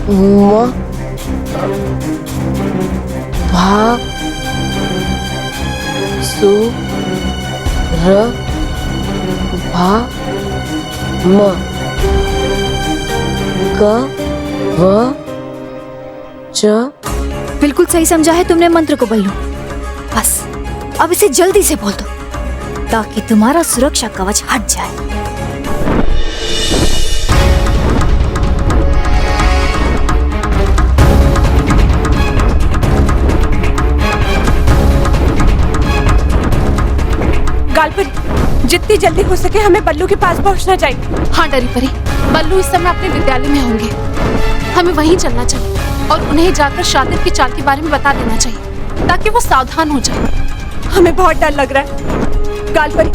म भा सु र भा म क व च। बिल्कुल सही समझा है तुमने मंत्र को बल्लू। बस अब इसे जल्दी से बोल दो ताकि तुम्हारा सुरक्षा कवच हट जाए। गालपरी, जितनी जल्दी हो सके हमें बल्लू के पास पहुंचना चाहिए। हाँ डरी परी, बल्लू इस समय अपने विद्यालय में होंगे। हमें वहीं चलना चाहिए और उन्हें जाकर शातिर की चाल के बारे में बता देना चाहिए ताकि वो सावधान हो जाए। हमें बहुत डर लग रहा है गालपरी।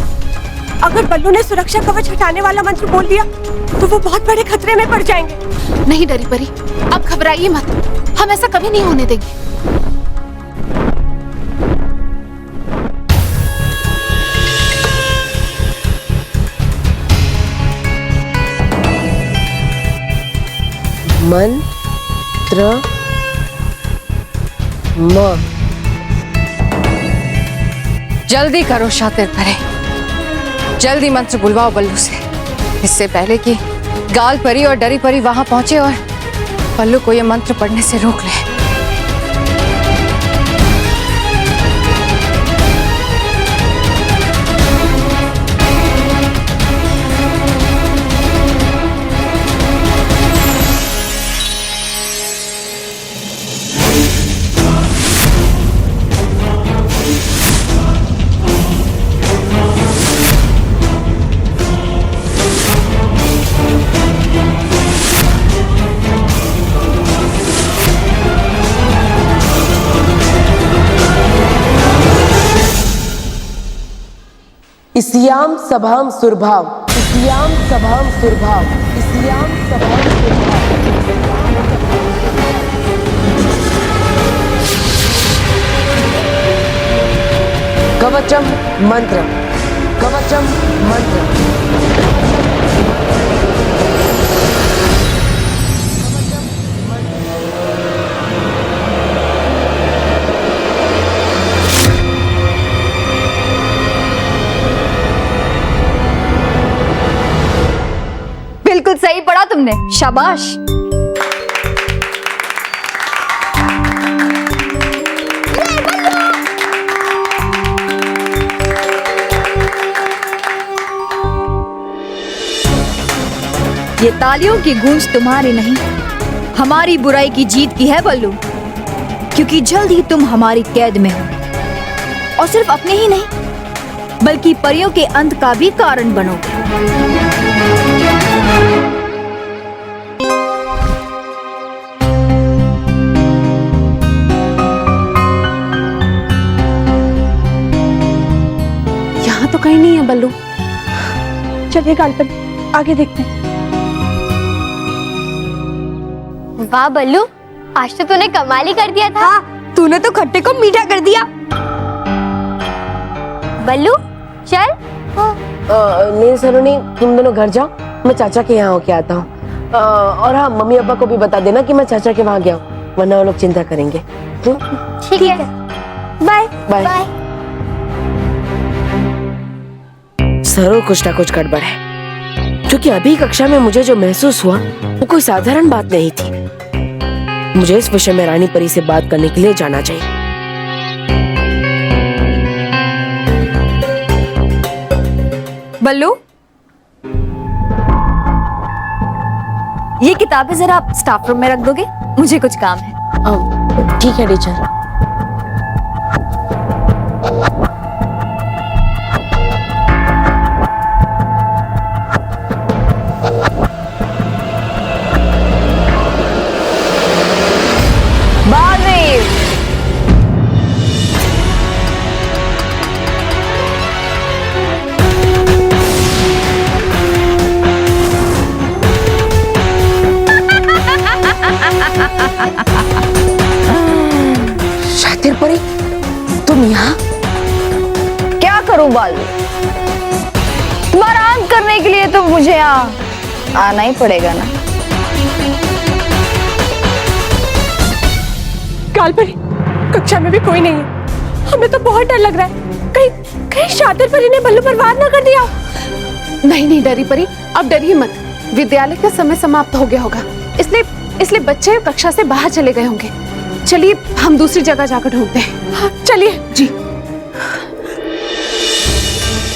अगर बल्लू ने सुरक्षा कवच हटाने वाला मंत्र बोल दिया तो वो बहुत बड़े खतरे में पड़ जाएंगे। नहीं डरी परी, अब घबराइए मत, हम ऐसा कभी नहीं होने देंगे। मंत्र म। जल्दी करो शातिर परे, जल्दी मंत्र बुलवाओ बल्लू से, इससे पहले कि गाल परी और डरी परी वहां पहुंचे और बल्लू को ये मंत्र पढ़ने से रोक ले। इस्याम सभाम सुरभाव, इस्याम सभाम सुरभाव, इस्याम सभाम सुरभाव। कवचम मंत्र, कवचम मंत्र। बिल्कुल सही पढ़ा तुमने, शाबाश। ये तालियों की गूंज तुम्हारी नहीं, हमारी बुराई की जीत की है बल्लू, क्योंकि जल्द ही तुम हमारी कैद में हो और सिर्फ अपने ही नहीं बल्कि परियों के अंत का भी कारण बनोगे। यहाँ तो कहीं नहीं है बल्लू। चलिए गालपरी, आगे देखते हैं। वाह बल्लू, आज तो तूने कमाल ही कर दिया था। हाँ, तूने तो खट्टे को मीठा कर दिया। बल्लू चल। नहीं सलोनी, तुम दोनों घर जाओ, मैं चाचा के यहाँ होके आता हूँ। और हाँ, मम्मी पापा को भी बता देना कि मैं चाचा के वहाँ गया हूँ, वरना वो लोग चिंता करेंगे। ठीक है, बाय बाय। जरूर कुछ ना कुछ गड़बड़ है, क्योंकि अभी कक्षा में मुझे जो महसूस हुआ वो कोई साधारण बात नहीं थी। मुझे इस विषय में रानी परी से बात करने के लिए जाना चाहिए। बल्लू, ये किताबें जरा आप स्टाफ रूम में रख दोगे, मुझे कुछ काम है। ठीक है टीचर। शातिर परी, तुम यहाँ? क्या करूं बालू, तुम्हारा अंत करने के लिए तो मुझे यहाँ आना ही पड़ेगा ना। गाल परी, कक्षा में भी कोई नहीं है। हमें तो बहुत डर लग रहा है, कहीं कहीं शातिर परी ने बल्लू पर वार ना कर दिया। नहीं नहीं डरी परी, अब डरिए मत। विद्यालय का समय समाप्त हो गया होगा, इसलिए बच्चे कक्षा से बाहर चले गए होंगे। चलिए हम दूसरी जगह जाकर ढूंढते हैं। हाँ, चलिए। जी।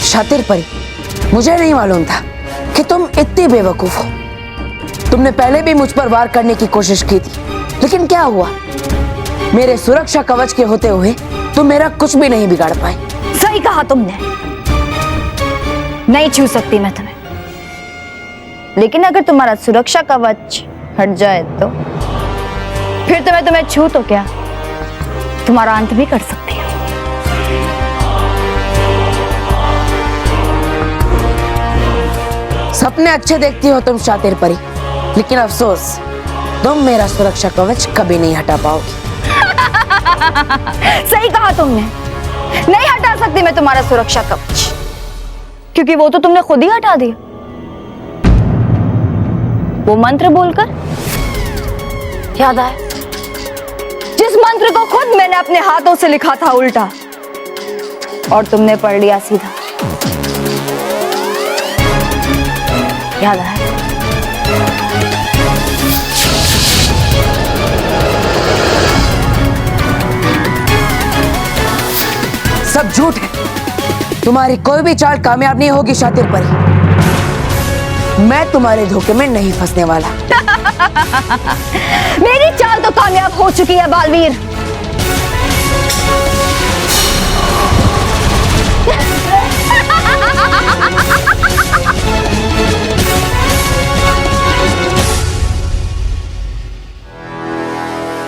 शातिर परी, मुझे नहीं मालूम था कि तुम इतनी बेवकूफ हो। तुमने पहले भी मुझ पर वार करने की कोशिश की थी, लेकिन क्या हुआ? मेरे सुरक्षा कवच के होते हुए तुम मेरा कुछ भी नहीं बिगाड़ पाए। सही कहा तुमने, नहीं छू सकती मैं तुम्हें, लेकिन अगर तुम्हारा सुरक्षा कवच हट जाए तो फिर तुम्हें छू तो क्या, तुम्हारा अंत भी कर सकती हूँ। सपने अच्छे देखती हो तुम शातिर परी, लेकिन अफसोस तुम मेरा सुरक्षा कवच कभी नहीं हटा पाओगी। सही कहा तुमने, नहीं हटा सकती मैं तुम्हारा सुरक्षा कवच, क्योंकि वो तो तुमने खुद ही हटा दिया, वो मंत्र बोलकर। याद आया, जिस मंत्र को खुद मैंने अपने हाथों से लिखा था उल्टा, और तुमने पढ़ लिया सीधा। याद आया? सब झूठ है, तुम्हारी कोई भी चाल कामयाब नहीं होगी शातिर परी। मैं तुम्हारे धोखे में नहीं फंसने वाला। मेरी चाल तो कामयाब हो चुकी है बालवीर।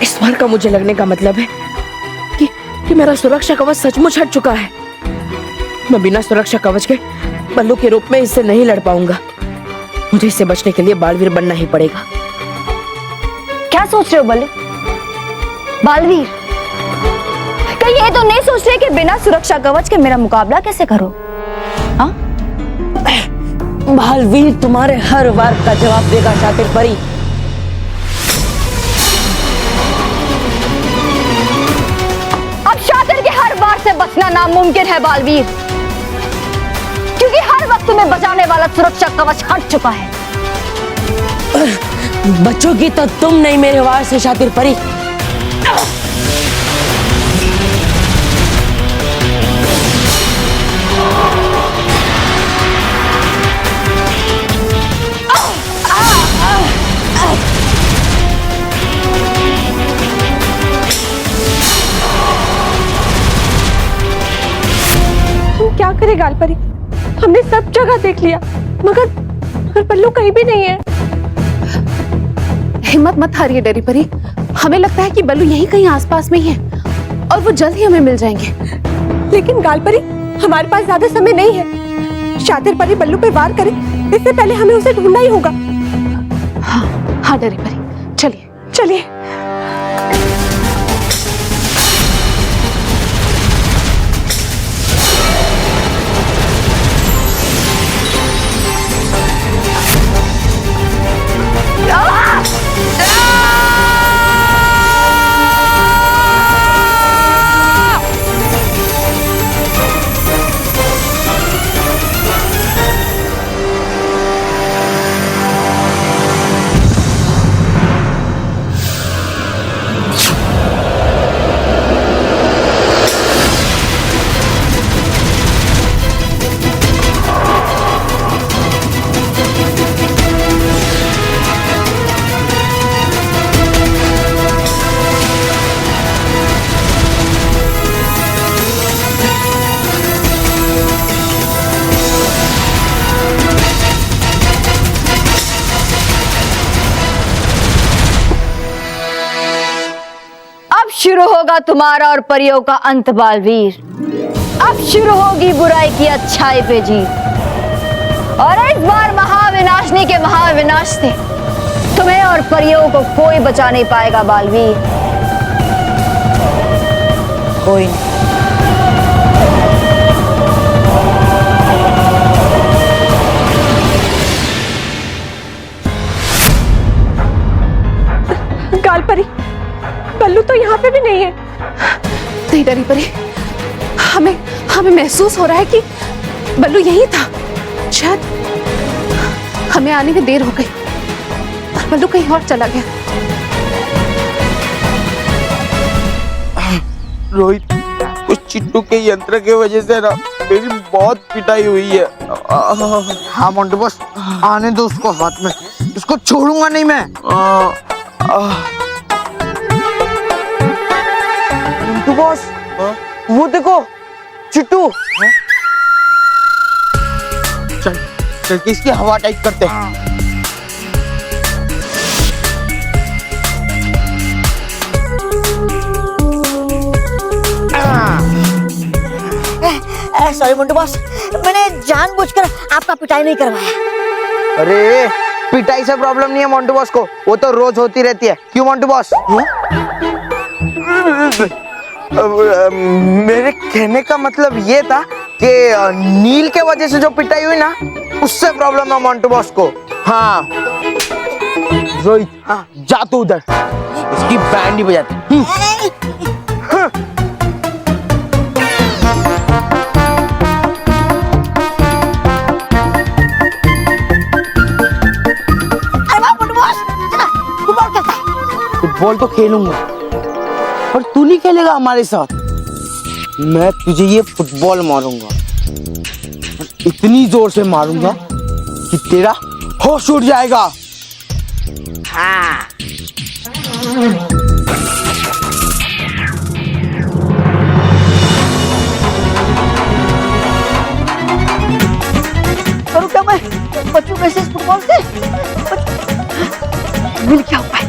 इस बार का मुझे लगने का मतलब है कि मेरा सुरक्षा कवच सचमुच हट चुका है। मैं बिना सुरक्षा कवच के बल्लू के रूप में इससे नहीं लड़ पाऊंगा। मुझे इससे बचने के लिए बालवीर बनना ही पड़ेगा। क्या सोच रहे हो बल्लू? बालवीर, कहीं ये तो नहीं सोच रहे कि बिना सुरक्षा कवच के मेरा मुकाबला कैसे करो? हाँ? बालवीर तुम्हारे हर वार का जवाब देगा शातिर परी। अब शातिर के हर वार से बचना नामुमकिन है बालवीर, क्योंकि हर वक्त तुम्हें बचाने वाला सुरक्षा कवच हट चुका है। बचोगी तो तुम नहीं मेरे वार से शातिर परी। हम क्या करें गाल परी? हमने सब जगह देख लिया, मगर बल्लू कहीं भी नहीं है। हिम्मत मत हारिए डरी परी, हमें लगता है कि बल्लू यहीं कहीं आसपास में ही है और वो जल्द ही हमें मिल जाएंगे। लेकिन गाल परी, हमारे पास ज्यादा समय नहीं है। शातिर परी बल्लू पे वार करे इससे पहले हमें उसे ढूंढना ही होगा। हाँ डरी परी, चलिए चलिए। शुरू होगा तुम्हारा और परियों का अंत बालवीर। अब शुरू होगी बुराई की अच्छाई पे जीत, और इस बार महाविनाशनी के महाविनाश से तुम्हें और परियों को कोई बचा नहीं पाएगा बालवीर, कोई नहीं। गाल परी, बल्लू तो यहाँ पे भी नहीं है। नहीं डरी परी, हमें हमें महसूस हो रहा है कि बल्लू यही था। शायद हमें आने में देर हो गई और बल्लू कहीं और चला गया। रोहित, उस चिट्टू के यंत्र के वजह से ना मेरी बहुत पिटाई हुई है। हाँ मोंटू बॉस, आने दो उसको हाथ में, उसको छोड़ूंगा नहीं मैं। मोंटू बॉस, वो देखो चिट्टू। चल चल के इसकी हवा टाइट करते हैं। सॉरी मोंटू बॉस, मैंने जानबूझकर आपका पिटाई नहीं करवाया। अरे पिटाई से प्रॉब्लम नहीं है मोंटू बॉस को, वो तो रोज होती रहती है। क्यों मोंटू बॉस? मेरे कहने का मतलब ये था कि नील के वजह से जो पिटाई हुई ना, उससे प्रॉब्लम है मोंटू बॉस को। हाँ रोहित, हाँ जा तू उधर, इसकी बैंड ही बजाती। फुटबॉल तो खेलूंगा, पर तू नहीं खेलेगा हमारे साथ। मैं तुझे ये फुटबॉल मारूंगा, और इतनी जोर से मारूंगा कि तेरा होश उड़ जाएगा। हाँ। करूँ क्या मैं? बच्चों कैसे इस फुटबॉल से? मिल क्या उपाय?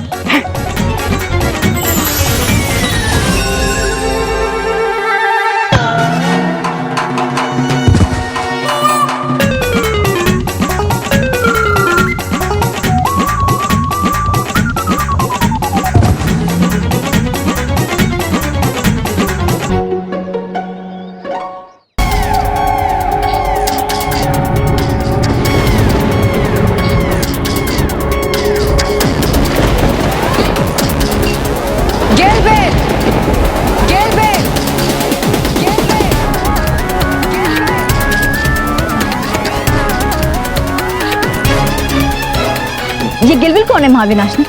ये गिलबिल कौन है महाविनाशनी?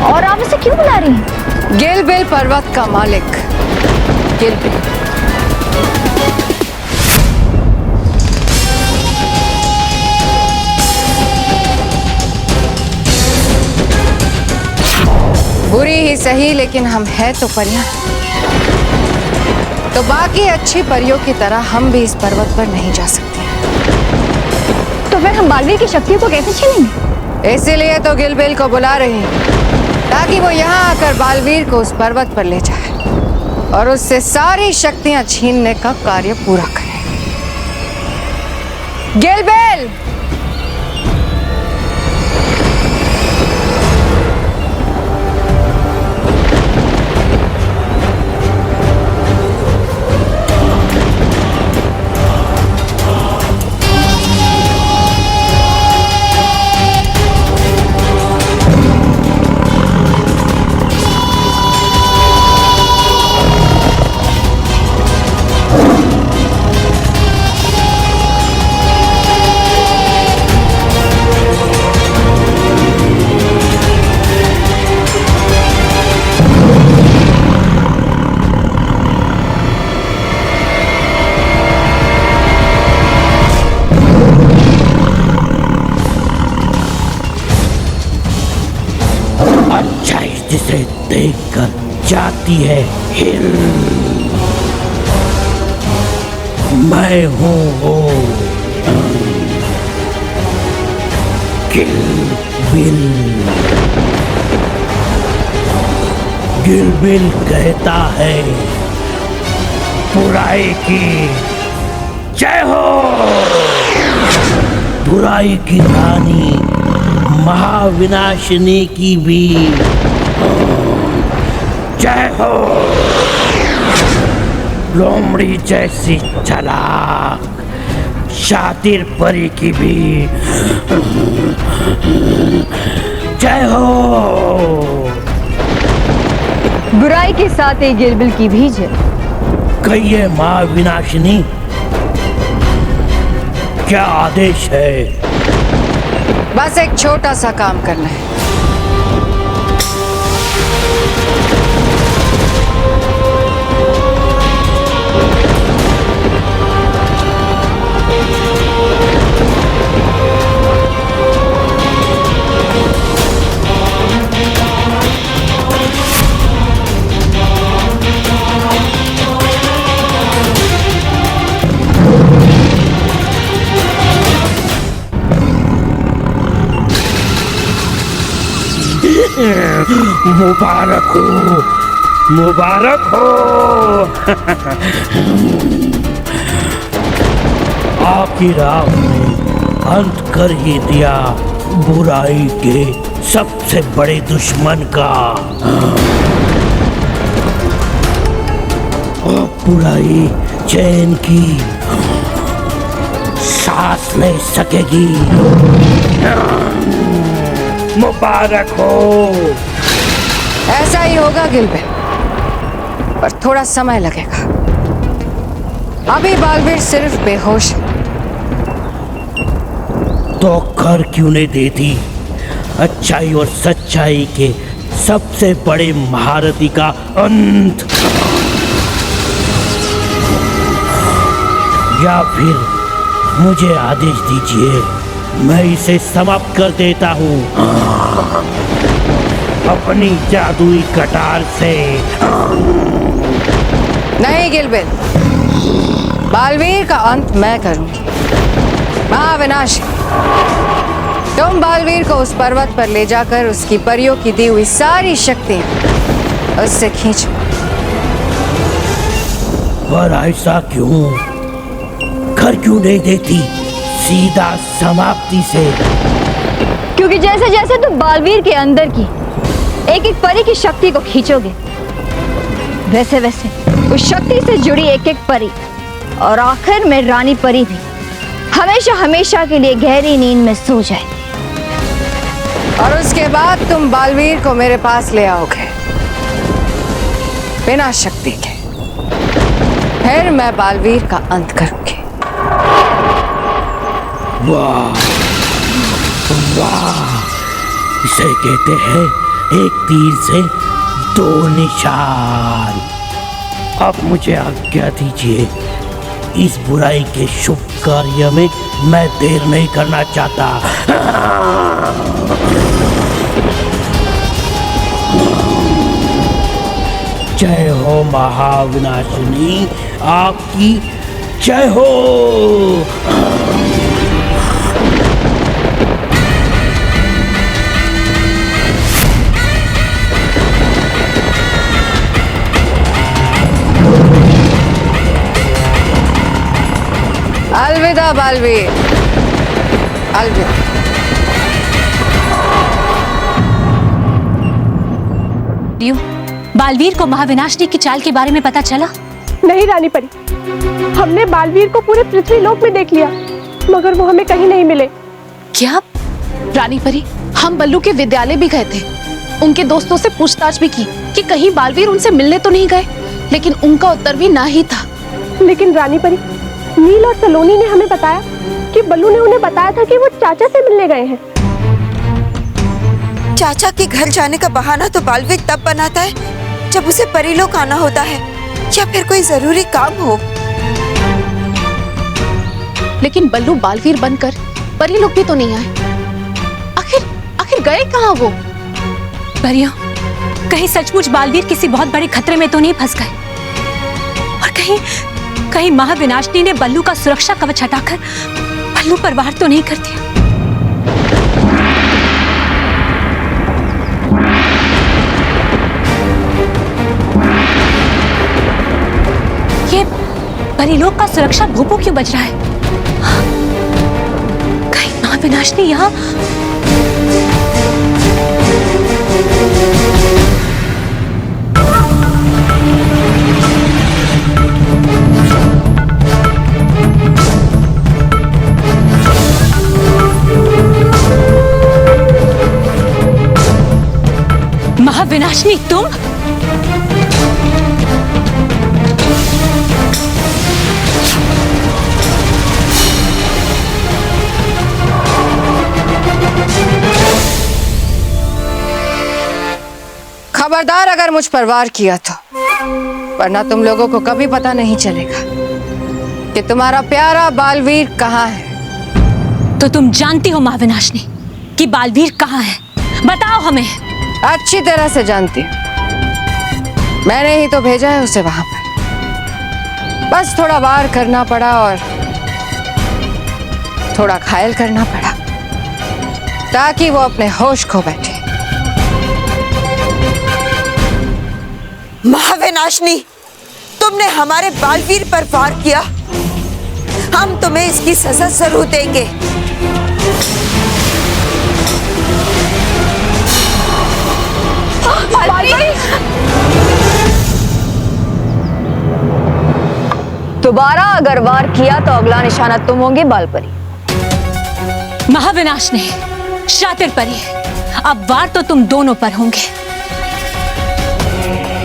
और आप इसे क्यों बुला रही हैं? गिलबिल पर्वत का मालिक गिलबिल। बुरी ही सही, लेकिन हम हैं तो परियां, तो बाकी अच्छी परियों की तरह हम भी इस पर्वत पर नहीं जा सकते। तो फिर हम बालवीर की शक्तियों को कैसे छीनेंगे? इसीलिए तो गिलबिल को बुला रहे हैं, ताकि वो यहाँ आकर बालवीर को उस पर्वत पर ले जाए और उससे सारी शक्तियां छीनने का कार्य पूरा करे। गिलबिल! जिसे देखकर जाती है हिल। मैं हूँ वो गिलबिल। गिलबिल कहता है बुराई की जय हो। बुराई की रानी महाविनाशिनी की भी जय हो। लोमड़ी जैसी चालाक शातिर परी की भी जय हो। के साथ एक गिरबिल की भी है। कहिए माँ विनाशिनी, क्या आदेश है? बस एक छोटा सा काम करना है। मुबारक हो, मुबारक हो। आखिर आपने अंत कर ही दिया बुराई के सबसे बड़े दुश्मन का। अब बुराई चैन की सांस ले सकेगी। मुबारक हो। ऐसा ही होगा गिलबिल, पर थोड़ा समय लगेगा। अभी बालवीर सिर्फ बेहोश है। तो कर क्यों नहीं देती अच्छाई और सच्चाई के सबसे बड़े महारथी का अंत? या फिर मुझे आदेश दीजिए, मैं इसे समाप्त कर देता हूँ अपनी जादुई कटार से। नहीं गिलबिल, बालवीर का अंत मैं करूंगी। महाविनाशी, तुम बालवीर को उस पर्वत पर ले जाकर उसकी परियों की दी हुई सारी शक्तियां उससे खींचो। पर ऐसा क्यों? कर क्यों नहीं देती सीधा समाप्ति से? क्योंकि जैसे जैसे तुम बालवीर के अंदर की एक एक परी की शक्ति को खींचोगे, वैसे वैसे उस शक्ति से जुड़ी एक एक परी और आखिर में रानी परी भी हमेशा हमेशा के लिए गहरी नींद में सो जाए। और उसके बाद तुम बालवीर को मेरे पास ले आओगे बिना शक्ति के। फिर मैं बालवीर का अंत करूंगी। वाह वाह, इसे कहते हैं एक तीर से दो निशान। अब मुझे आज्ञा दीजिए, इस बुराई के शुभ कार्य में मैं देर नहीं करना चाहता। जय हो महाविनाशिनी, आपकी जय हो। अलविदा बालवीर, अलविदा। बालवीर को महाविनाशिनी की चाल के बारे में पता चला? नहीं रानी परी, हमने बालवीर को पूरे पृथ्वी लोक में देख लिया, मगर वो हमें कहीं नहीं मिले। क्या? रानी परी, हम बल्लू के विद्यालय भी गए थे, उनके दोस्तों से पूछताछ भी की कि कहीं बालवीर उनसे मिलने तो नहीं गए, लेकिन उनका उत्तर भी ना ही था। लेकिन रानी परी, नील और सलोनी ने हमें बताया कि बल्लू ने उन्हें बताया था कि वो चाचा से मिलने गए हैं। चाचा के घर जाने का बहाना तो बालवीर तब बनाता है जब उसे परीलोक आना होता है या फिर कोई जरूरी काम हो। लेकिन बल्लू बालवीर बनकर परीलोक भी तो नहीं आए। आखिर गए कहाँ वो? परियों, कहीं सचमुच बालवीर किसी बहुत बड़े खतरे में तो नहीं फंस गए? और कहीं महाविनाशिनी ने बल्लू का सुरक्षा कवच हटाकर बल्लू पर वार तो नहीं कर दिया? ये परीलोक का सुरक्षा भूपू क्यों बज रहा है? कहीं महाविनाशिनी यहाँ? महाविनाशिनी तुम? खबरदार अगर मुझ पर वार किया तो, वरना तुम लोगों को कभी पता नहीं चलेगा कि तुम्हारा प्यारा बालवीर कहाँ है। तो तुम जानती हो महाविनाशनी कि बालवीर कहाँ है? बताओ हमें। अच्छी तरह से जानती हूँ, मैंने ही तो भेजा है उसे वहां पर। बस थोड़ा वार करना पड़ा और थोड़ा घायल करना पड़ा ताकि वो अपने होश खो बैठे। महाविनाशनी, तुमने हमारे बालवीर पर वार किया, हम तुम्हें इसकी सजा जरूर देंगे। दोबारा अगर वार किया तो अगला निशाना तुम होंगे बालपरी। महाविनाशनी, शातिर परी, अब वार तो तुम दोनों पर होंगे।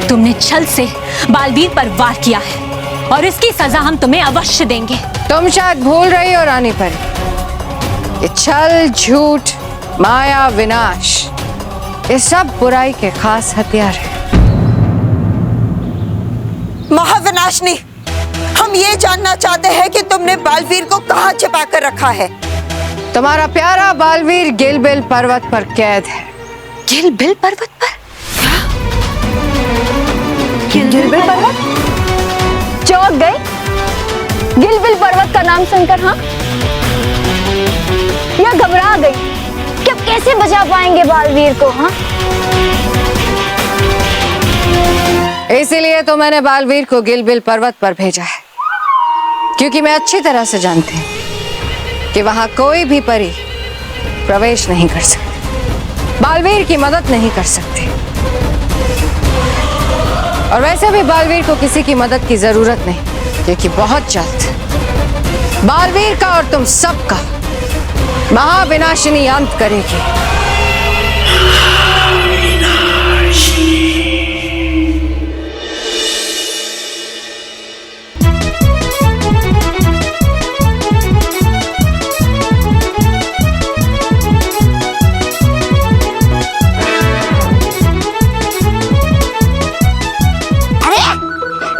तुमने छल से बालवीर पर वार किया है और इसकी सजा हम तुम्हें अवश्य देंगे। तुम शायद भूल रही हो रानी परी, ये छल, झूठ, माया, विनाश, ये सब बुराई के खास हथियार हैं। महाविनाशनी, हम ये जानना चाहते हैं कि तुमने बालवीर को कहाँ छिपा कर रखा है। तुम्हारा प्यारा बालवीर गिलबिल पर्वत पर कैद है। गिलबिल पर्वत पर? गिलबिल पर्वत? चौंक गई? गिलबिल पर्वत का नाम सुनकर? हाँ, या घबरा गई कि अब कैसे बचा पाएंगे बालवीर को? हाँ, इसीलिए तो मैंने बालवीर को गिलबिल पर्वत पर भेजा है, क्योंकि मैं अच्छी तरह से जानती हूँ कि वहां कोई भी परी प्रवेश नहीं कर सकती, बालवीर की मदद नहीं कर सकती। और वैसे भी बालवीर को किसी की मदद की जरूरत नहीं, क्योंकि बहुत जल्द बालवीर का और तुम सबका महाविनाशिनी अंत करेगी।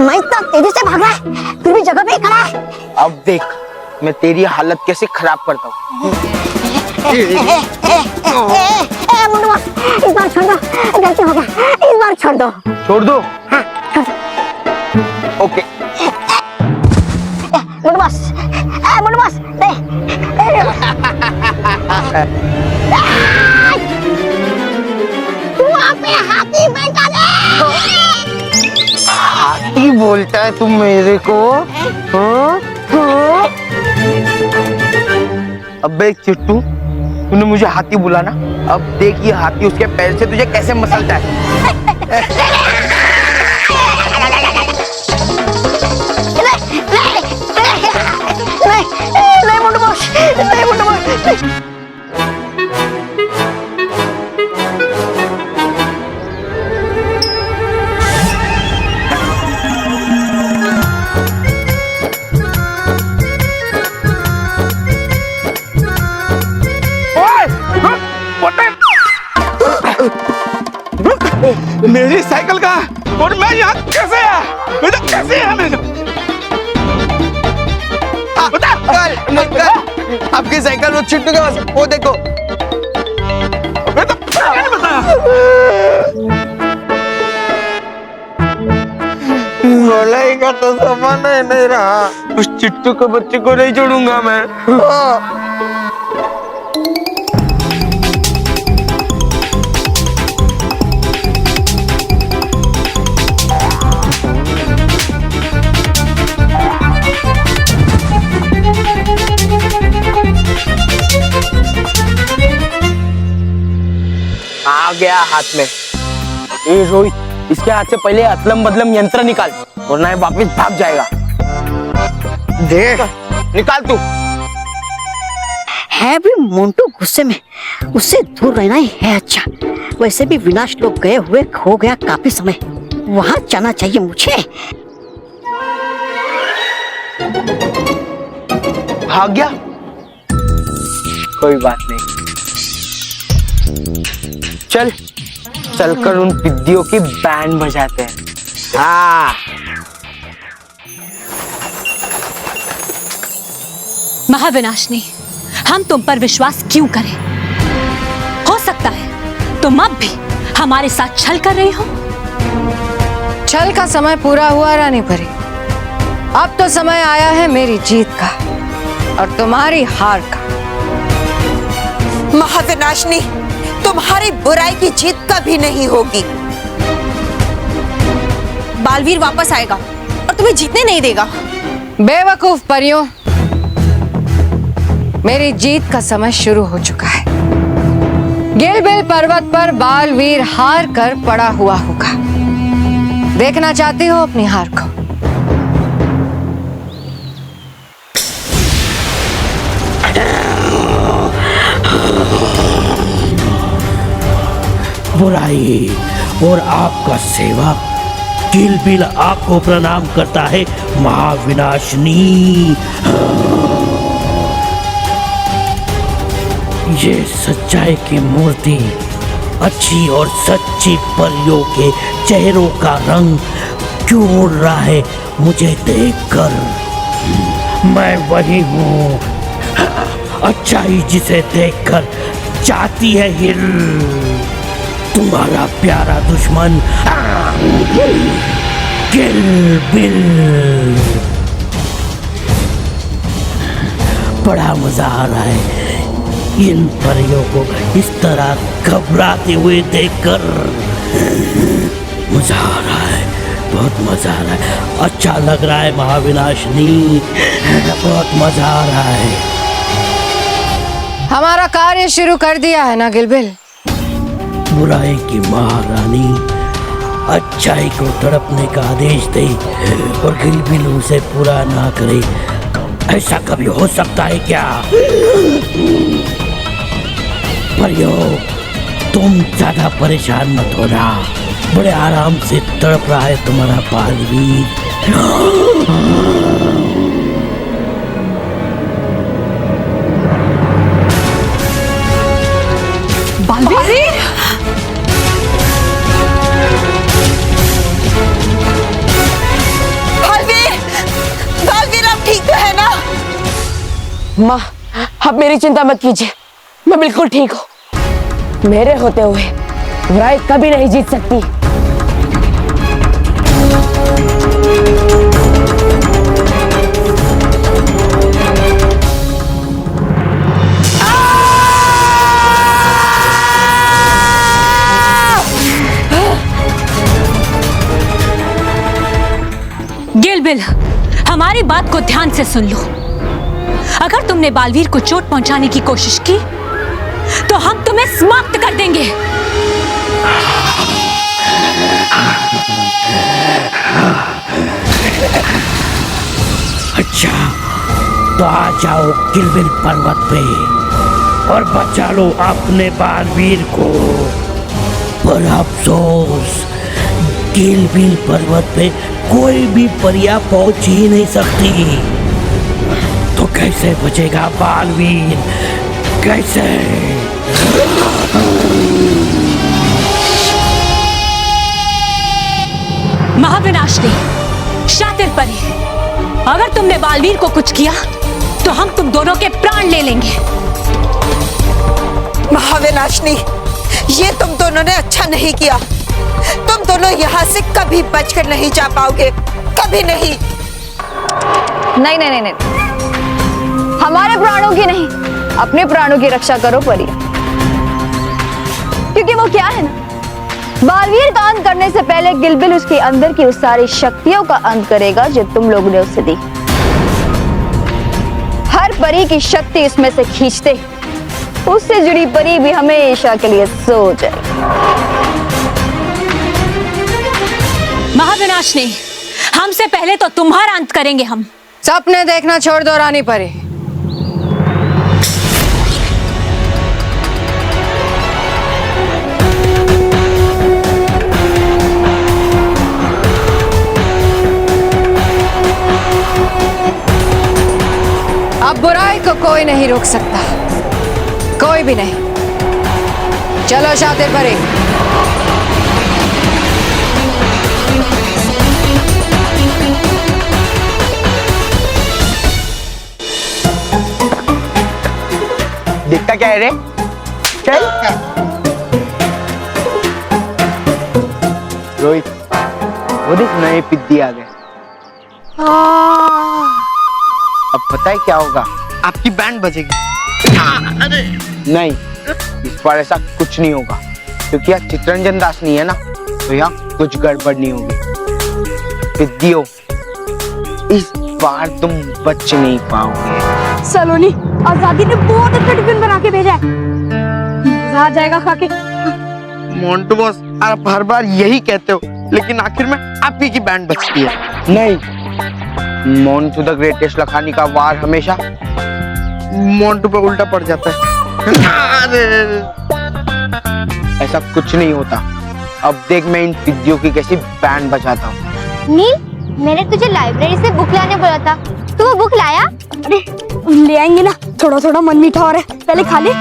मैं इतना तेजी से भाग रहा है, फिर भी जगह पे ही खड़ा है। अब देख मैं तेरी हालत कैसे खराब करता हूँ। मुंडू बॉस, इस बार छोड़ दो, गलती हो गया, इस बार छोड़ दो। छोड़ दो? हाँ। ओके। मुंडू बॉस, नहीं। वहाँ पे हाथी बैठा है। हाथी बोलता है तुम मेरे को? हाँ? हाँ? अबे चिट्टू, तूने मुझे हाथी बोला ना, अब देख ये हाथी उसके पैर से तुझे कैसे मसलता है। नहीं मुंडू बॉस, नहीं मुंडू बॉस। मेरी साइकिल का और मैं यहाँ कैसे आया? कैसे आया मैं? बता। निकल। आपकी साइकिल वो चिट्टू के पास, वो देखो। अबे तो क्या बताया? मलाई का तो सामान नहीं रहा, उस चिट्टू के बच्चे को नहीं छोड़ूंगा मैं। आ गया हाथ में। ए रोहित, इसके हाथ से पहले अतलम बदलम यंत्र निकाल, वरना ये वापिस भाग जाएगा। देख, निकाल तू। है भी मोंटू गुस्से में, उससे दूर रहना ही है अच्छा। वैसे भी विनाश लोग गए हुए हो गया काफी समय। वहाँ जाना चाहिए मुझे। भाग गया? कोई बात नहीं, चल चलकर उन पिद्दियों की बैंड बजाते हैं। हाँ। महाविनाशनी, हम तुम पर विश्वास क्यों करें? हो सकता है तुम अब भी हमारे साथ छल कर रही हो। छल का समय पूरा हुआ रानी परी। अब तो समय आया है मेरी जीत का और तुम्हारी हार का। महाविनाशनी, तुम्हारी बुराई की जीत कभी नहीं होगी। बालवीर वापस आएगा और तुम्हें जीतने नहीं देगा। बेवकूफ परियों, मेरी जीत का समय शुरू हो चुका है। गिलबिल पर्वत पर बालवीर हार कर पड़ा हुआ होगा। देखना चाहती हो अपनी हार को? बुराई और आपका सेवक गिलबिल आपको प्रणाम करता है महाविनाशनी। ये सच्चाई की मूर्ति अच्छी और सच्ची परियों के चेहरों का रंग क्यों उड़ रहा है मुझे देखकर? मैं वही हूँ, अच्छाई जिसे देखकर चाहती है हिल। तुम्हारा प्यारा दुश्मन गिलबिल। बड़ा मजा आ रहा है इन परियों को इस तरह घबराते हुए देखकर। मजा आ रहा है, बहुत मजा आ रहा है। अच्छा लग रहा है महाविनाशनी, बहुत मजा आ रहा है। हमारा कार्य शुरू कर दिया है ना गिलबिल? बुराई की महारानी अच्छाई को तड़पने का आदेश दे और गिलबिल उसे पूरा ना करे। ऐसा कभी हो सकता है क्या? परियों, तुम ज्यादा परेशान मत होना। बड़े आराम से तड़प रहा है तुम्हारा बालवीर। बालवीर? बालवीर, बालवीर आप ठीक तो है ना? माँ, आप मेरी चिंता मत कीजिए, मैं बिल्कुल ठीक हूँ। मेरे होते हुए बुराई कभी नहीं जीत सकती। गिलबिल, हमारी बात को ध्यान से सुन लो। अगर तुमने बालवीर को चोट पहुंचाने की कोशिश की तो हम तुम्हें समाप्त कर देंगे। अच्छा, तो आ जाओ गिलबिल पर्वत पे और बचा लो अपने बालवीर को। पर अफसोस, गिलबिल पर्वत पे कोई भी परिया पहुंच ही नहीं सकती। तो कैसे बचेगा बालवीर? कैसे? महाविनाशनी, शातिर परी, अगर तुमने बालवीर को कुछ किया तो हम तुम दोनों के प्राण ले लेंगे। महाविनाशनी, ये तुम दोनों ने अच्छा नहीं किया। तुम दोनों यहाँ से कभी बचकर नहीं जा पाओगे, कभी नहीं। नहीं नहीं नहीं नहीं, हमारे प्राणों की नहीं, अपने प्राणों की रक्षा करो परी। क्योंकि वो क्या है ना, बालवीर का अंत करने से पहले गिलबिल उसके अंदर की उस सारी शक्तियों का अंत करेगा जो तुम लोगों ने उससे दी। हर परी की शक्ति उसमें से खींचते उससे जुड़ी परी भी हमेशा के लिए सो जाएगी। महाविनाशनी, हमसे पहले तो तुम्हारा अंत करेंगे हम। सपने देखना छोड़ दो रानी परी। अब बुराई को कोई नहीं रोक सकता, कोई भी नहीं। चलो शातिर परे। दिखता क्या है रे? चल रोहित, वो देख नए पिद्दी आ गए। अब पता है क्या होगा? आपकी बैंड बजेगी। अरे नहीं, इस बार ऐसा कुछ नहीं होगा, क्योंकि यहाँ चित्तरंजन दास नहीं है ना, तो यहाँ कुछ गड़बड़ नहीं होगी। पिद्दियों, इस बार तुम बच नहीं पाओगे। सलोनी, आजादी ने बहुत अच्छा टिफिन बना के भेजा है, मजा आ जाएगा खा के। मोंटू बॉस, आप हर बार यही कहते हो, लेकिन आखिर में आप ही की बैंड बचती है। नहीं, मोंटू द ग्रेटेस्ट लखानी का वार हमेशा मोंटू पे उल्टा पड़ जाता है। अरे ऐसा कुछ नहीं होता। अब देख मैं इन पिद्दियों की कैसी बैंड बजाता हूँ। नील, मैंने तुझे लाइब्रेरी से बुक लाने बोला था, तू वो बुक लाया? अरे ले आएंगे ना, थोड़ा थोड़ा मन मीठा हो रहा है, पहले खा ले।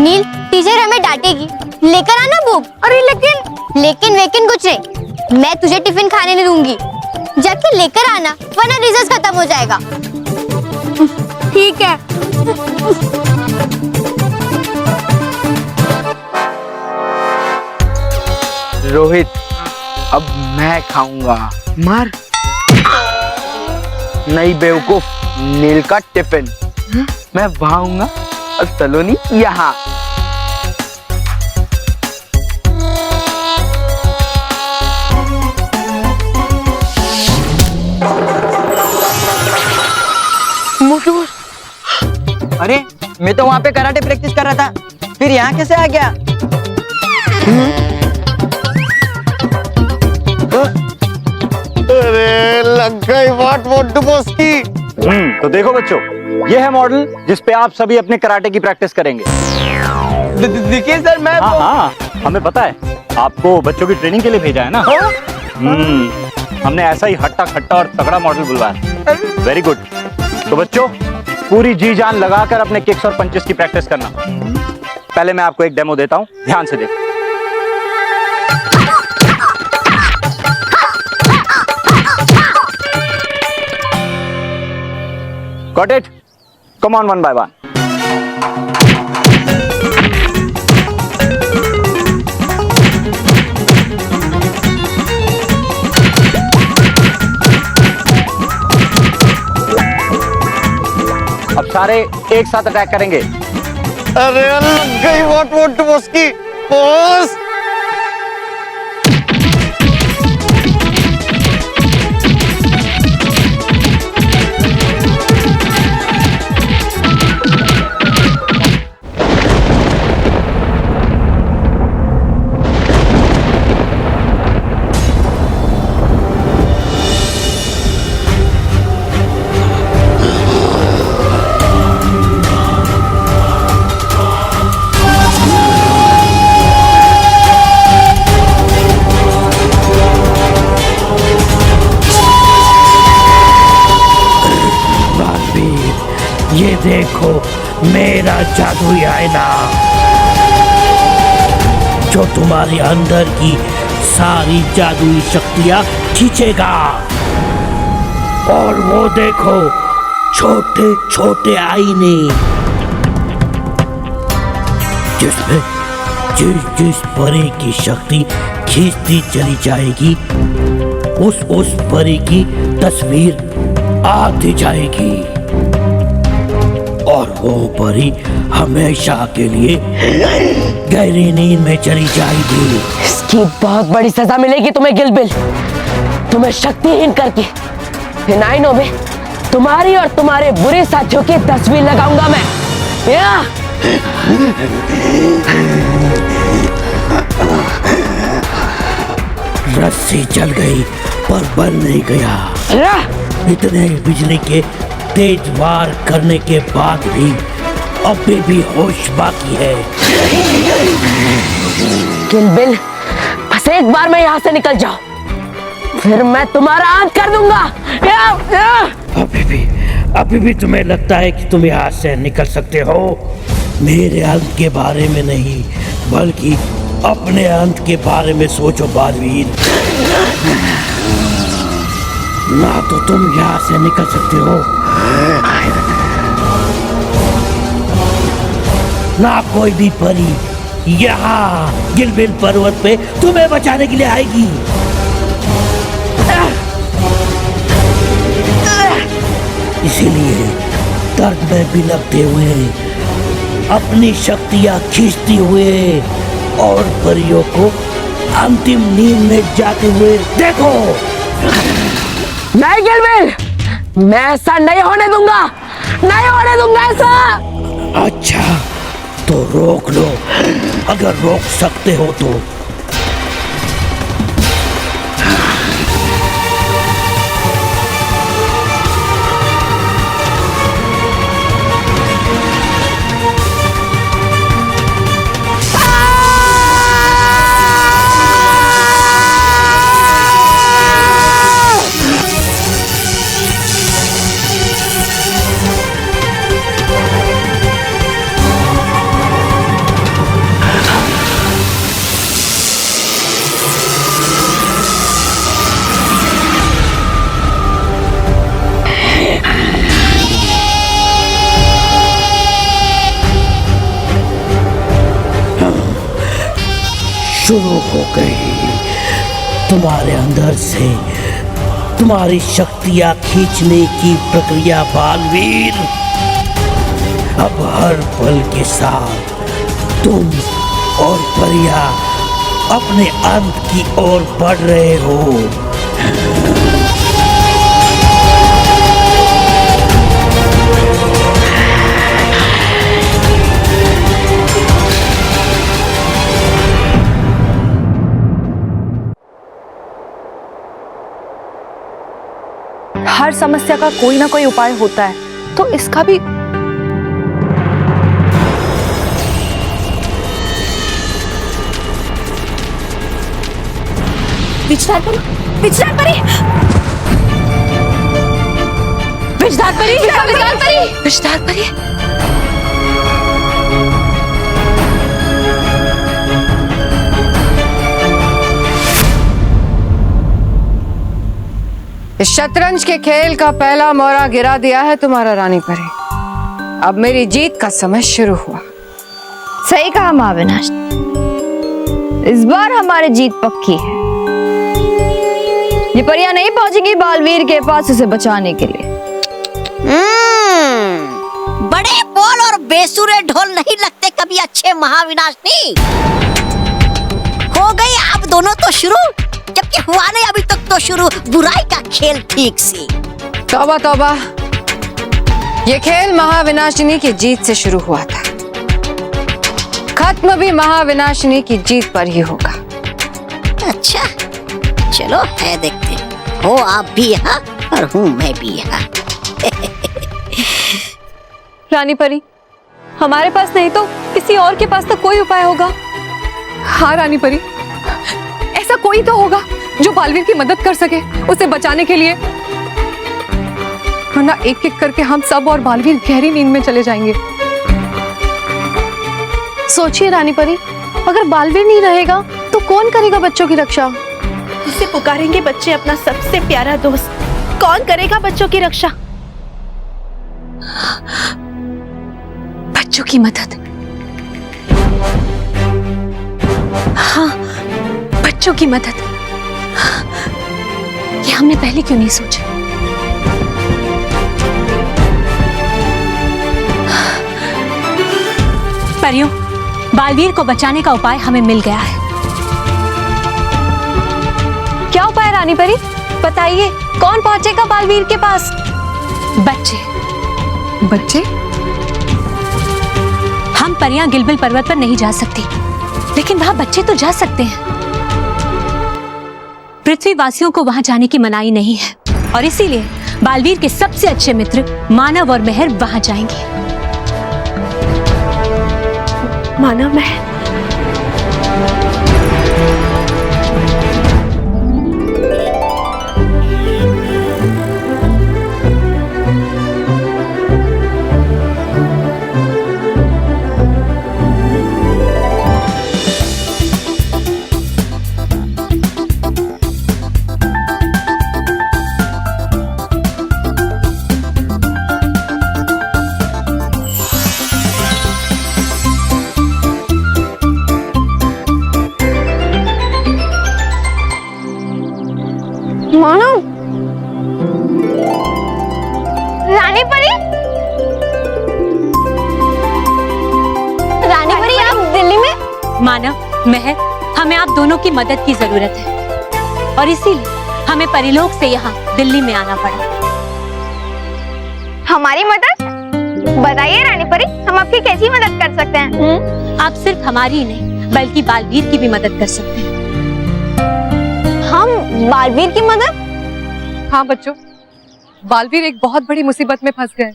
नील, टीचर हमें डांटेगी, लेकर आना बुक। अरे लेकिन वेकिन कुछ नहीं, मैं तुझे टिफिन खाने नहीं दूंगी, जाके लेकर आना, वरना रिजल्ट खत्म हो जाएगा। ठीक है। रोहित, अब मैं खाऊंगा। मार। नहीं बेवकूफ, नील का टिफिन मैं भाऊंगा और सलोनी यहाँ। अरे मैं तो वहाँ पे कराटे प्रैक्टिस कर रहा था, फिर यहाँ कैसे आ गया? अरे लग गई बात मोंटू बॉस की। तो देखो बच्चों, ये है मॉडल जिस पे आप सभी अपने कराटे की प्रैक्टिस करेंगे। देखिए सर, मैं हाँ, हमें पता है आपको बच्चों की ट्रेनिंग के लिए भेजा है ना। हमने ऐसा ही हट्टा खट्टा और तगड़ा मॉडल बुलवाया। Very good. तो बच्चों, पूरी जी जान लगाकर अपने किक्स और पंचेस की प्रैक्टिस करना। पहले मैं आपको एक डेमो देता हूं, ध्यान से देखो। Got it? Come on, one by one. अब सारे एक साथ अटैक करेंगे। अरे लग गई बात मोंटू बॉस की। बॉस ये देखो मेरा जादुई आईना, जो तुम्हारे अंदर की सारी जादुई शक्तियां खींचेगा। और वो देखो छोटे छोटे आईने, जिसमें जिस जिस परी की शक्ति खींचती चली जाएगी, उस परी की तस्वीर आती जाएगी और वो परी हमेशा के लिए गहरी नींद में चली जाएगी। इसकी बहुत बड़ी सजा मिलेगी तुम्हें गिलबिल। तुम्हें शक्तिहीन करके इन आईनों में तुम्हारी और तुम्हारे बुरे साथियों की तस्वीर लगाऊंगा मैं। रस्सी जल गई पर बन नहीं गया। इतने बिजली के तेज वार करने के बाद भी अभी भी होश बाकी है। गिलबिल, बस एक बार मैं यहाँ से निकल जाओ, फिर मैं तुम्हारा अंत कर दूंगा। अभी भी तुम्हें लगता है कि तुम यहाँ से निकल सकते हो? मेरे अंत के बारे में नहीं, बल्कि अपने अंत के बारे में सोचो बालवीर। ना तो तुम यहाँ से निकल सकते हो, ना कोई भी परी यहाँ गिलबिल पर्वत पे तुम्हें बचाने के लिए आएगी। इसीलिए दर्द में बिलखते हुए, अपनी शक्तियां खींचते हुए और परियों को अंतिम नींद में जाते हुए देखो। नहीं गिलबिल, मैं ऐसा नहीं होने दूंगा, नहीं होने दूंगा ऐसा। अच्छा तो रोक लो, अगर रोक सकते हो तो। शुरू हो गई तुम्हारे अंदर से तुम्हारी शक्तियां खींचने की प्रक्रिया बालवीर। अब हर पल के साथ तुम और परिया अपने अंत की ओर बढ़ रहे हो। हर समस्या का कोई ना कोई उपाय होता है, तो इसका भी। विजदार परी, विजदार परी, विजदार परी, विजदार परी, विजदार परी। इस शतरंज के खेल का पहला मोहरा गिरा दिया है तुम्हारा रानी परी। अब मेरी जीत का समय शुरू हुआ। सही कहा महाविनाश, इस बार हमारी जीत पक्की है। ये परियां नहीं पहुंचेगी बालवीर के पास उसे बचाने के लिए। बड़े बोल और बेसुरे ढोल नहीं लगते कभी अच्छे महाविनाशनी। हो गई आप दोनों तो शुरू, जबकि हुआ नहीं अभी तक तो शुरू बुराई का खेल ठीक से। तौबा तौबा, ये खेल महाविनाशिनी की जीत से शुरू हुआ था, खत्म भी महाविनाशिनी की जीत पर ही होगा। अच्छा चलो है देखते, हो आप भी यहाँ और हूँ मैं भी यहाँ। रानी परी, हमारे पास नहीं तो किसी और के पास तो कोई उपाय होगा। हाँ रानी परी, ऐसा कोई तो होगा जो बालवीर की मदद कर सके उसे बचाने के लिए, वरना एक एक करके हम सब और बालवीर गहरी नींद में चले जाएंगे। सोचिए रानी परी, अगर बालवीर नहीं रहेगा तो कौन करेगा बच्चों की रक्षा? जिसे पुकारेंगे बच्चे अपना सबसे प्यारा दोस्त, कौन करेगा बच्चों की रक्षा? बच्चों की मदद, हाँ बच्चों की मदद, ये हमने पहले क्यों नहीं सोचा? परियों, बालवीर को बचाने का उपाय हमें मिल गया है। क्या उपाय रानी परी, बताइए, कौन पहुंचेगा बालवीर के पास? बच्चे। बच्चे? हम परियां गिलबिल पर्वत पर नहीं जा सकती, लेकिन वहां बच्चे तो जा सकते हैं। पृथ्वीवासियों को वहां जाने की मनाही नहीं है, और इसीलिए बालवीर के सबसे अच्छे मित्र मानव और मेहर वहां जाएंगे। मानव मेहर? महर, हमें आप दोनों की मदद की जरूरत है और इसीलिए हमें परिलोक से यहाँ दिल्ली में आना पड़ा। हमारी मदद? बताइए रानी परी, हम आपकी कैसी मदद कर सकते हैं? आप सिर्फ हमारी ही नहीं बल्कि बालवीर की भी मदद कर सकते हैं। हम बालवीर की मदद? हाँ बच्चों, बालवीर एक बहुत बड़ी मुसीबत में फंस गए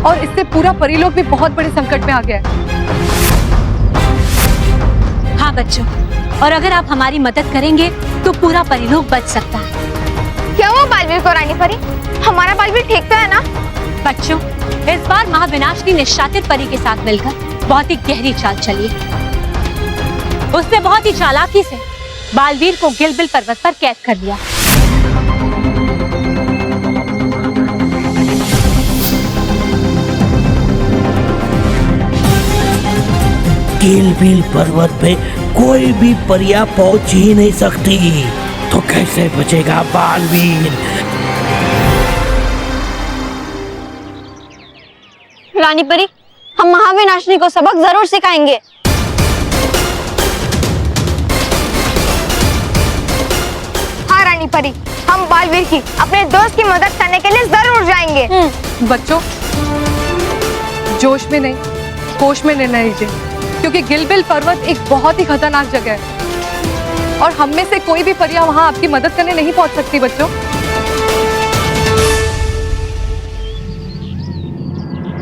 और इससे पूरा परिलोक भी बहुत बड़े संकट में आ गया है। हाँ बच्चों, और अगर आप हमारी मदद करेंगे तो पूरा परिलोक बच सकता है। क्या हुआ बालवीर को रानी परी? हमारा बालवीर ठीक तो है ना? बच्चों, इस बार महाविनाशिनी ने शातिर परी के साथ मिलकर बहुत ही गहरी चाल चली है। उसने बहुत ही चालाकी से बालवीर को गिलबिल पर्वत पर कैद कर लिया। गिलबिल पर्वत पे कोई भी परिया पहुंच ही नहीं सकती, तो कैसे बचेगा बालवीर? रानी परी, हम महाविनाशिनी को सबक जरूर सिखाएंगे। हाँ रानी परी, हम बालवीर की अपने दोस्त की मदद करने के लिए जरूर जाएंगे। बच्चों, जोश में नहीं होश में निर्णय लीजिए, क्योंकि गिलबिल पर्वत एक बहुत ही खतरनाक जगह है और हम में से कोई भी परिया वहां आपकी मदद करने नहीं पहुंच सकती। बच्चों,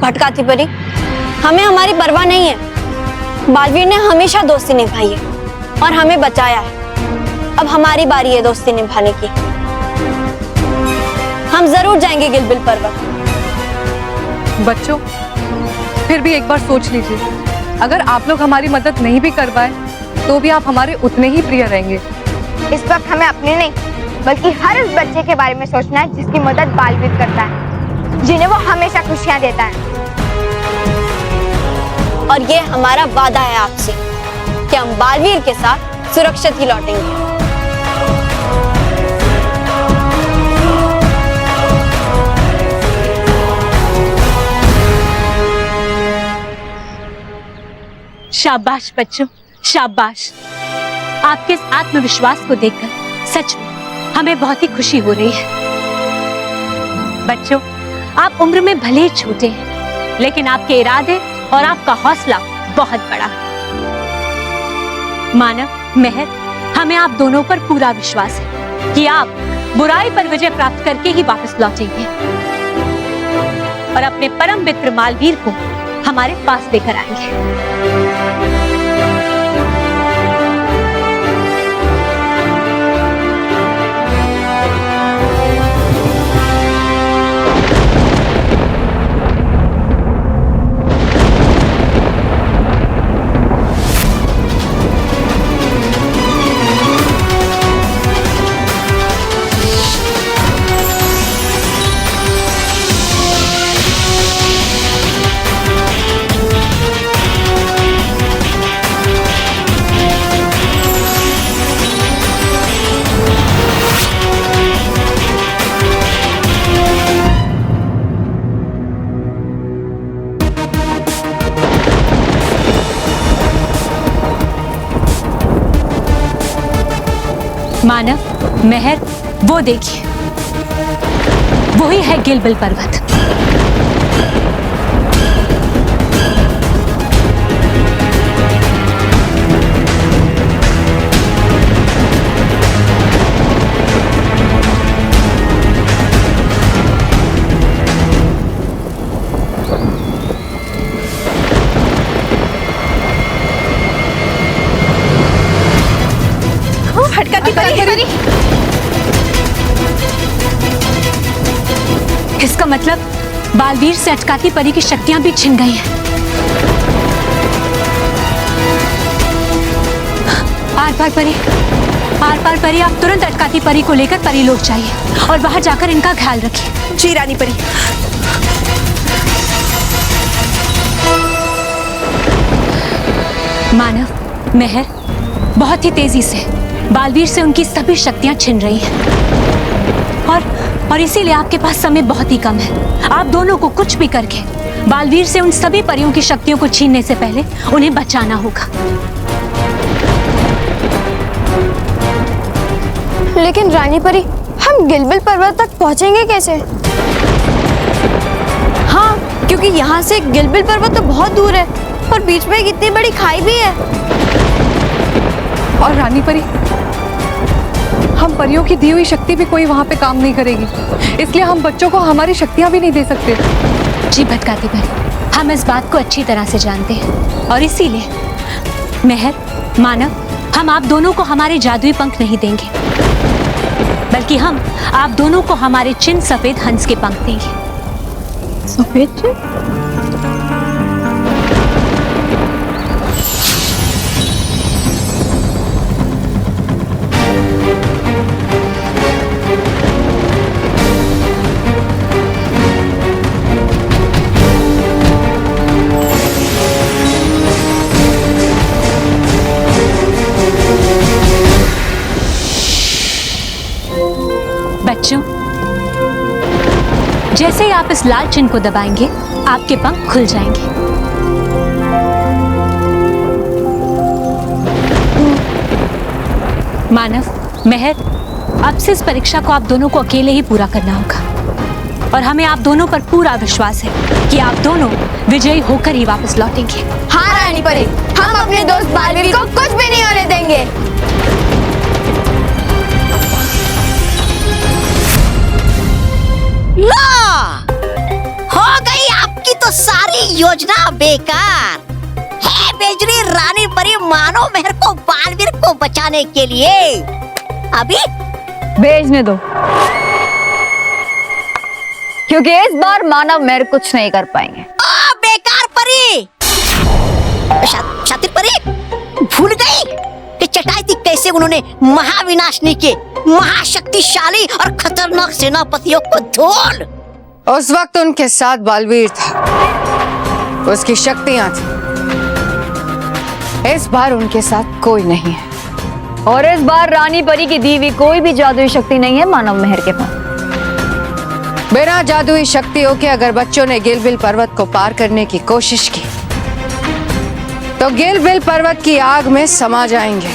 भटकाती परी, हमें हमारी परवाह नहीं है। बालवीर ने हमेशा दोस्ती निभाई है और हमें बचाया है। अब हमारी बारी है दोस्ती निभाने की। हम जरूर जाएंगे गिलबिल पर्वत। बच्चों, फिर भी एक बार सोच लीजिए, अगर आप लोग हमारी मदद नहीं भी कर पाए तो भी आप हमारे उतने ही प्रिय रहेंगे। इस वक्त हमें अपने नहीं बल्कि हर उस बच्चे के बारे में सोचना है जिसकी मदद बालवीर करता है, जिन्हें वो हमेशा खुशियां देता है। और ये हमारा वादा है आपसे कि हम बालवीर के साथ सुरक्षित ही लौटेंगे। शाबाश बच्चों, शाबाश। आपके इस आत्मविश्वास को देखकर सच में हमें बहुत ही खुशी हो रही है। बच्चों, आप उम्र में भले ही छोटे हैं, लेकिन आपके इरादे और आपका हौसला बहुत बड़ा। मानव, महर, हमें आप दोनों पर पूरा विश्वास है कि आप बुराई पर विजय प्राप्त करके ही वापस लौटेंगे और अपने परम मित्र मालवीर को हमारे पास लेकर आएंगे। मानव, महर, वो देखिए, वही है गिलबिल पर्वत। इसका मतलब बालवीर से अटकाती परी की शक्तियां भी छिन गई हैं। आर पार परी, आप तुरंत अटकाती परी को लेकर परिलोक जाइए और बाहर जाकर इनका ख्याल रखिए। जी रानी परी। मानव, महर, बहुत ही तेजी से बालवीर से उनकी सभी शक्तियां छिन रही हैं और इसीलिए आपके पास समय बहुत ही कम है। आप दोनों को कुछ भी करके बालवीर से उन सभी परियों की शक्तियों को छीनने से पहले उन्हें बचाना होगा। लेकिन रानी परी, हम गिलबिल पर्वत तक पहुंचेंगे कैसे? हाँ, क्योंकि यहाँ से गिलबिल पर्वत तो बहुत दूर है और बीच में एक इतनी बड़ी खाई भी है। और रानी परी, हम परियों की दी हुई शक्ति भी कोई वहाँ पे काम नहीं करेगी, इसलिए हम बच्चों को हमारी शक्तियाँ भी नहीं दे सकते। जी भटकाती परी, हम इस बात को अच्छी तरह से जानते हैं और इसीलिए मेहर, मानव, हम आप दोनों को हमारे जादुई पंख नहीं देंगे, बल्कि हम आप दोनों को हमारे चिन्ह सफेद हंस के पंख देंगे। सफेद चिन्ह? बच्चों, जैसे ही आप इस लाल चिन्ह को दबाएंगे, आपके पंख खुल जाएंगे। मानव, मेहर, अब से इस परीक्षा को आप दोनों को अकेले ही पूरा करना होगा और हमें आप दोनों पर पूरा विश्वास है कि आप दोनों विजयी होकर ही वापस लौटेंगे। हाँ रानी परी, हम अपने दोस्त बालवीर को कुछ भी नहीं होने देंगे। हो गई आपकी तो सारी योजना बेकार है। बेजरी रानी परी मानव मेहर को बालवीर को बचाने के लिए अभी भेजने दो, क्योंकि इस बार मानव मेहर कुछ नहीं कर पाएंगे। बेकार परी, शातिर परी भूल गई कि चटाई थी कैसे उन्होंने महाविनाशनी के महाशक्तिशाली और खतरनाक सेनापतियों को धूल। उस वक्त उनके साथ बालवीर था, उसकी शक्तियां थी। इस बार उनके साथ कोई नहीं है और इस बार रानी परी की दी हुई कोई भी जादुई शक्ति नहीं है मानव मेहर के पास। बिना जादुई शक्तियों के अगर बच्चों ने गिलबिल पर्वत को पार करने की कोशिश की तो गिलबिल पर्वत की आग में समा जाएंगे।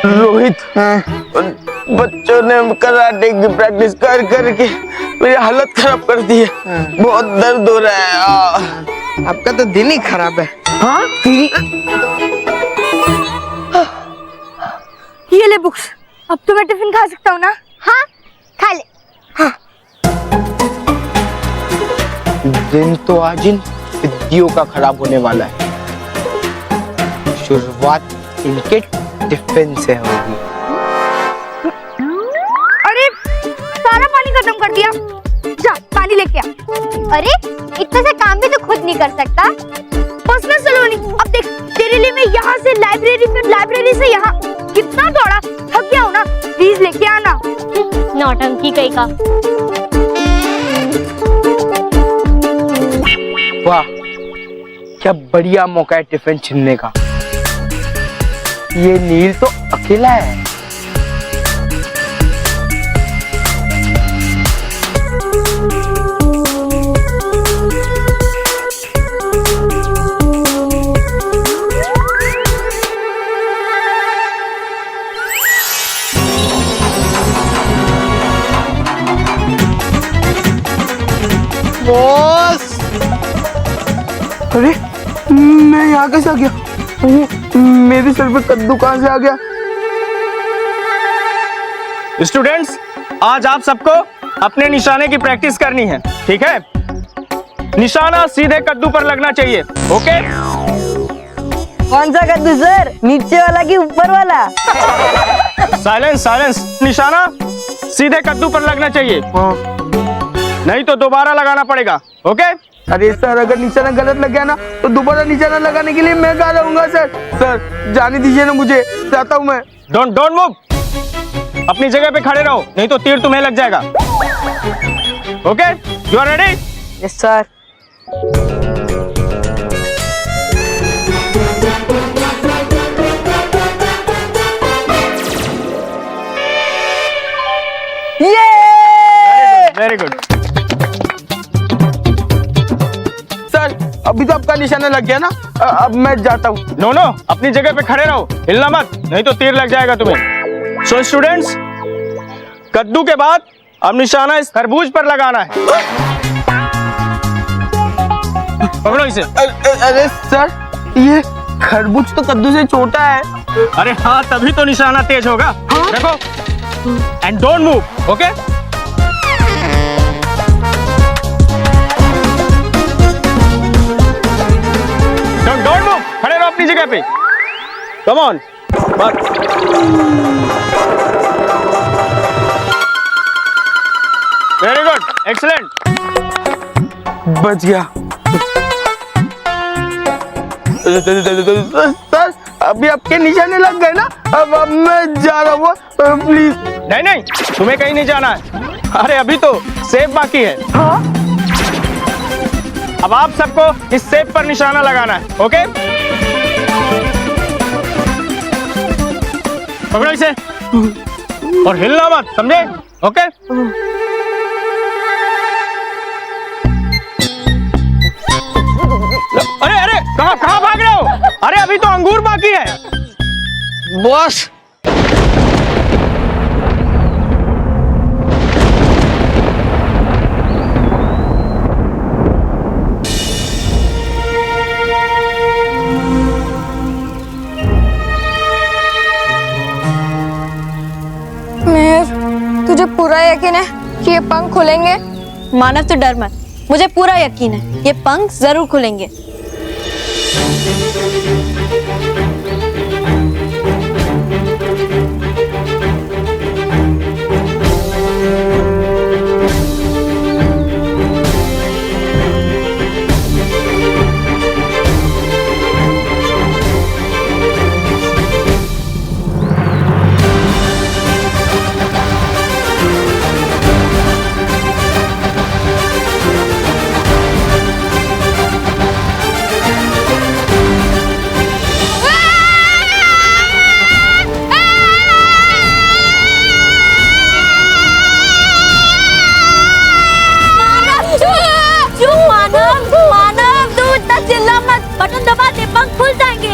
रोहित, बच्चों ने कराटे की प्रैक्टिस कर करके मेरी हालत खराब कर दी है। बहुत दर्द हो रहा है। आपका तो दिन ही खराब है। हाँ? ये ले बुक्स, अब तो मैं टिफिन खा सकता हूँ ना? हाँ, खा ले। हाँ। दिन तो आज इन विद्यों का खराब होने वाला है। शुरुआत इनके टिफिन से होगी। अरे सारा पानी खत्म कर दिया, जा पानी लेके आ। अरे इतना सा काम भी तो खुद नहीं कर सकता। बस में सलोनी, अब देख तेरे लिए मैं यहाँ से लाइब्रेरी, फिर लाइब्रेरी से यहाँ कितना दौड़ा, थक गया हूँ ना। प्लीज लेके आना। नौटंकी कहीं का। वाह, क्या बढ़िया मौका है टिफिन छीनने का। ये नील तो अकेला है। बॉस, अरे मैं यहाँ कैसे आ गया? मेरे सर पे कद्दू कहाँ से आ गया? स्टूडेंट्स, आज आप सबको अपने निशाने की प्रैक्टिस करनी है, ठीक है? निशाना सीधे कद्दू पर लगना चाहिए, ओके? कौन सा कद्दू सर, नीचे वाला कि ऊपर वाला? साइलेंस साइलेंस, निशाना सीधे कद्दू पर लगना चाहिए। नहीं तो दोबारा लगाना पड़ेगा, ओके? अरे सर, अगर निशाना गलत लग गया ना तो दोबारा निशाना लगाने के लिए मैं कहाँ रहूंगा सर? सर जाने दीजिए ना मुझे, जाता हूँ मैं। डोंट मूव, अपनी जगह पे खड़े रहो, नहीं तो तीर तुम्हें लग जाएगा। Okay, you are ready? Yes sir. अभी तो आपका निशाना लग गया ना, अब मैं जाता हूँ। नो नो, अपनी जगह पे खड़े रहो, हिलना मत, नहीं तो तीर लग जाएगा तुम्हें। सो स्टूडेंट्स, कद्दू के बाद अब निशाना इस खरबूज पर लगाना है। पकड़ो इसे। अरे सर, ये खरबूज तो कद्दू से छोटा है। अरे हाँ, तभी तो निशाना तेज होगा। देखो, and don't move, okay? Don't move, खड़े रहो अपनी जगह पे। कम ऑन, बस। Very good, excellent. बच गया। सर, अभी आपके निशाने लग गए ना, अब मैं जा रहा हूँ, प्लीज। नहीं नहीं, तुम्हें कहीं नहीं जाना है। अरे अभी तो सेब बाकी है। हाँ? अब आप सबको इस सेब पर निशाना लगाना है, ओके? पकड़ो इसे और हिलना मत, समझे? ओके? अरे अरे, कहाँ भाग रहे हो? अरे अभी तो अंगूर बाकी है। बॉस, तुझे पूरा यकीन है कि ये पंख खुलेंगे? मानव तो डर मत, मुझे पूरा यकीन है ये पंख जरूर खुलेंगे। बटन दबा दे, पंख खुल जाएंगे।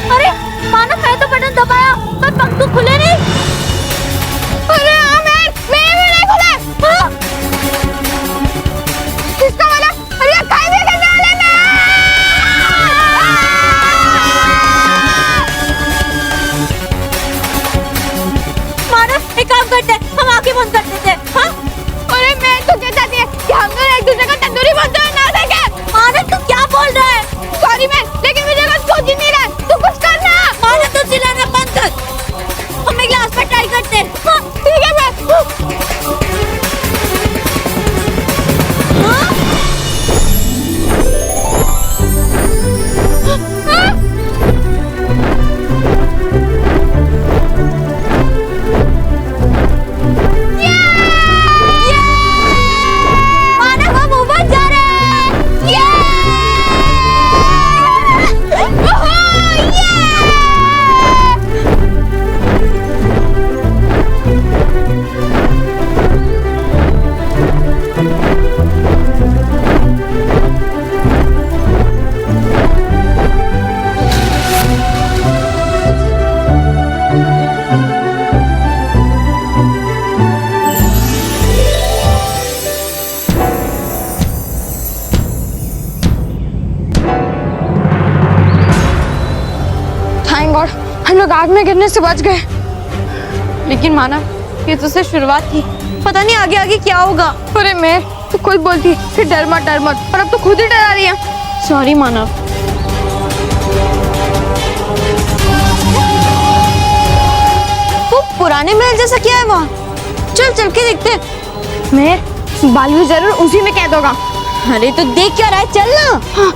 अरे मानव, मैं तो बटन दबाया पर पंख तो खुले नहीं। अरे आमिर, मेरे भी नहीं खुले। हाँ? किसका वाला? अरे काहे भी करने वाले ना? मानव, एक काम करते हैं, हम आंखें बंद कर देते हैं। हाँ? अरे मैं तो क्या चाहती है कि हम दोनों एक दूसरे का तंदूरी बनते हुए ना देखें। मानव, तू क्या बोल रहा है? सॉरी मैन, लेकिन मुझे कुछ सोच ही नहीं रहा है। तू कुछ करना। मानव, तू चिल्लाना बंद कर। हम एक ग्लास पर ट्राई करते हैं। हाँ, ठीक है मैं। हम लोग आग में गिरने से बच गए। लेकिन मानव, ये तो सिर्फ शुरुआत थी, पता नहीं आगे आगे क्या होगा। अरे मैं तो खुद बोलती कि डर मत, और अब तो खुद ही डरा रही है। सॉरी मानव। वो पुराने महल जैसा क्या है वहाँ? चल के देखते हैं। मैं बालू जरूर उसी में कैद होगा। अरे तो देख क्या रहा है, चल ना। हाँ।